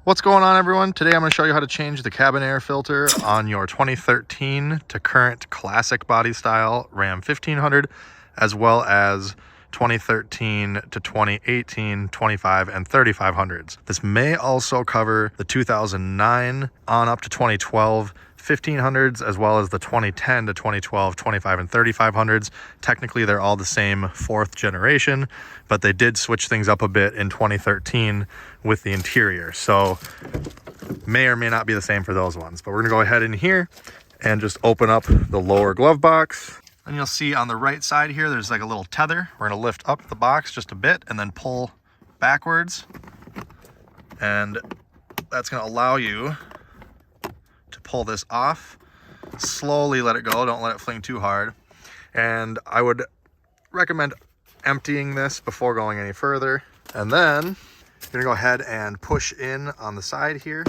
What's going on, everyone? Today I'm going to show you how to change the cabin air filter on your 2013 to current classic body style Ram 1500, as well as 2013 to 2018 25 and 3500s. This may also cover the 2009 on up to 2012 1500s, as well as the 2010 to 2012 25 and 3500s. Technically they're all the same fourth generation, but they did switch things up a bit in 2013 with the interior, so may or may not be the same for those ones. But we're gonna go ahead in here and just open up the lower glove box, and you'll see on the right side here there's like a little tether. We're gonna lift up the box just a bit and then pull backwards, and that's gonna allow you to pull this off. Slowly let it go, don't let it fling too hard. And I would recommend emptying this before going any further. And then you're gonna go ahead and push in on the side here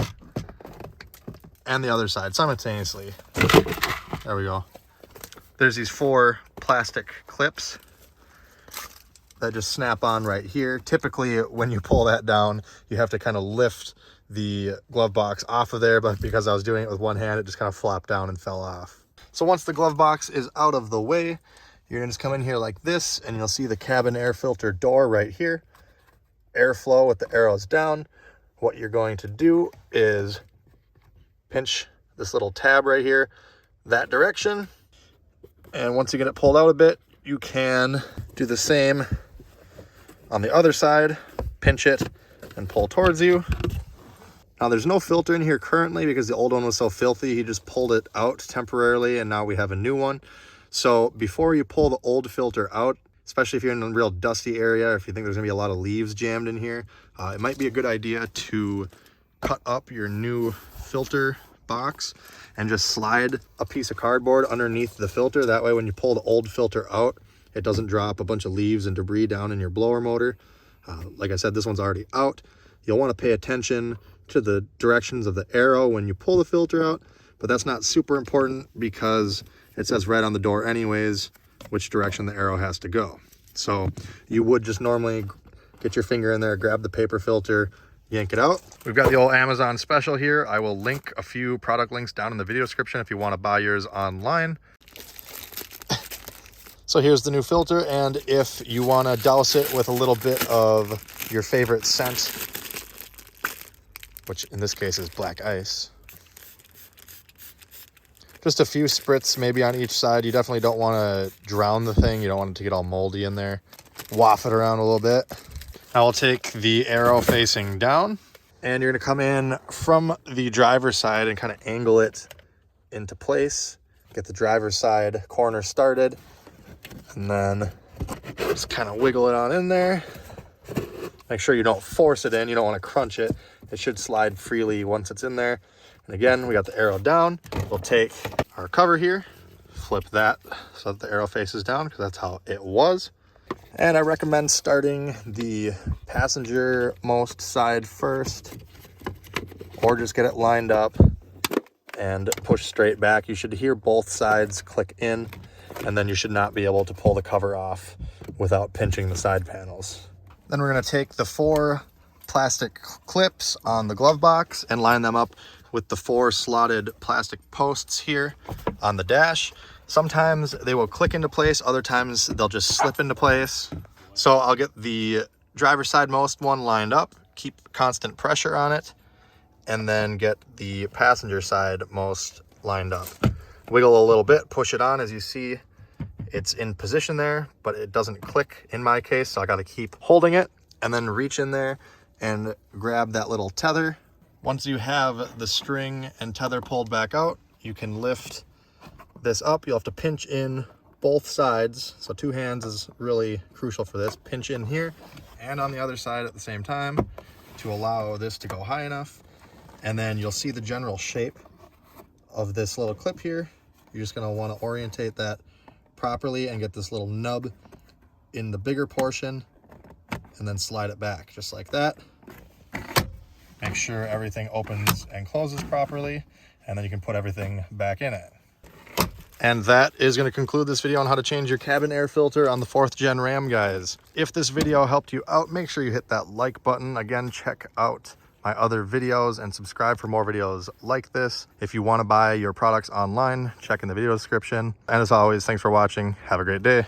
and the other side simultaneously. There we go. There's these 4 plastic clips that just snap on right here. Typically when you pull that down, you have to kind of lift the glove box off of there, but because I was doing it with one hand, it just kind of flopped down and fell off. So once the glove box is out of the way, you're gonna just come in here like this, and you'll see the cabin air filter door right here. Airflow with the arrows down. What you're going to do is pinch this little tab right here, that direction. And once you get it pulled out a bit, you can do the same on the other side, pinch it and pull towards you. Now there's no filter in here currently because the old one was so filthy, he just pulled it out temporarily, and now we have a new one. So before you pull the old filter out, especially if you're in a real dusty area, or if you think there's gonna be a lot of leaves jammed in here, it might be a good idea to cut up your new filter box and just slide a piece of cardboard underneath the filter. That way when you pull the old filter out, it doesn't drop a bunch of leaves and debris down in your blower motor. Like I said, this one's already out. You'll wanna pay attention to the directions of the arrow when you pull the filter out, but that's not super important because it says right on the door anyways which direction the arrow has to go. So you would just normally get your finger in there, grab the paper filter, yank it out. We've got the old Amazon special here. I will link a few product links down in the video description if you want to buy yours online. So here's the new filter, and if you want to douse it with a little bit of your favorite scent, which in this case is black ice, just a few spritz maybe on each side. You definitely don't want to drown the thing. You don't want it to get all moldy in there. Waft it around a little bit. Now we'll take the arrow facing down, and you're going to come in from the driver's side and kind of angle it into place. Get the driver's side corner started, and then just kind of wiggle it on in there. Make sure you don't force it in. You don't want to crunch it. It should slide freely once it's in there. And again, we got the arrow down. We'll take our cover here, flip that so that the arrow faces down, because that's how it was. And I recommend starting the passenger most side first, or just get it lined up and push straight back. You should hear both sides click in, and then you should not be able to pull the cover off without pinching the side panels. Then we're going to take the 4 plastic clips on the glove box and line them up with the 4 slotted plastic posts here on the dash. Sometimes they will click into place, other times they'll just slip into place. So I'll get the driver's side most one lined up, keep constant pressure on it, and then get the passenger side most lined up. Wiggle a little bit, push it on. As you see, it's in position there, but it doesn't click in my case, so I got to keep holding it, and then reach in there and grab that little tether. Once you have the string and tether pulled back out, you can lift this up. You'll have to pinch in both sides. So 2 hands is really crucial for this. Pinch in here and on the other side at the same time to allow this to go high enough. And then you'll see the general shape of this little clip here. You're just gonna wanna orientate that properly and get this little nub in the bigger portion, and then slide it back just like that. Make sure everything opens and closes properly, and then you can put everything back in it. And that is going to conclude this video on how to change your cabin air filter on the 4th gen Ram, guys. If this video helped you out, make sure you hit that like button. Again, check out my other videos and subscribe for more videos like this. If you want to buy your products online, check in the video description. And as always, thanks for watching. Have a great day.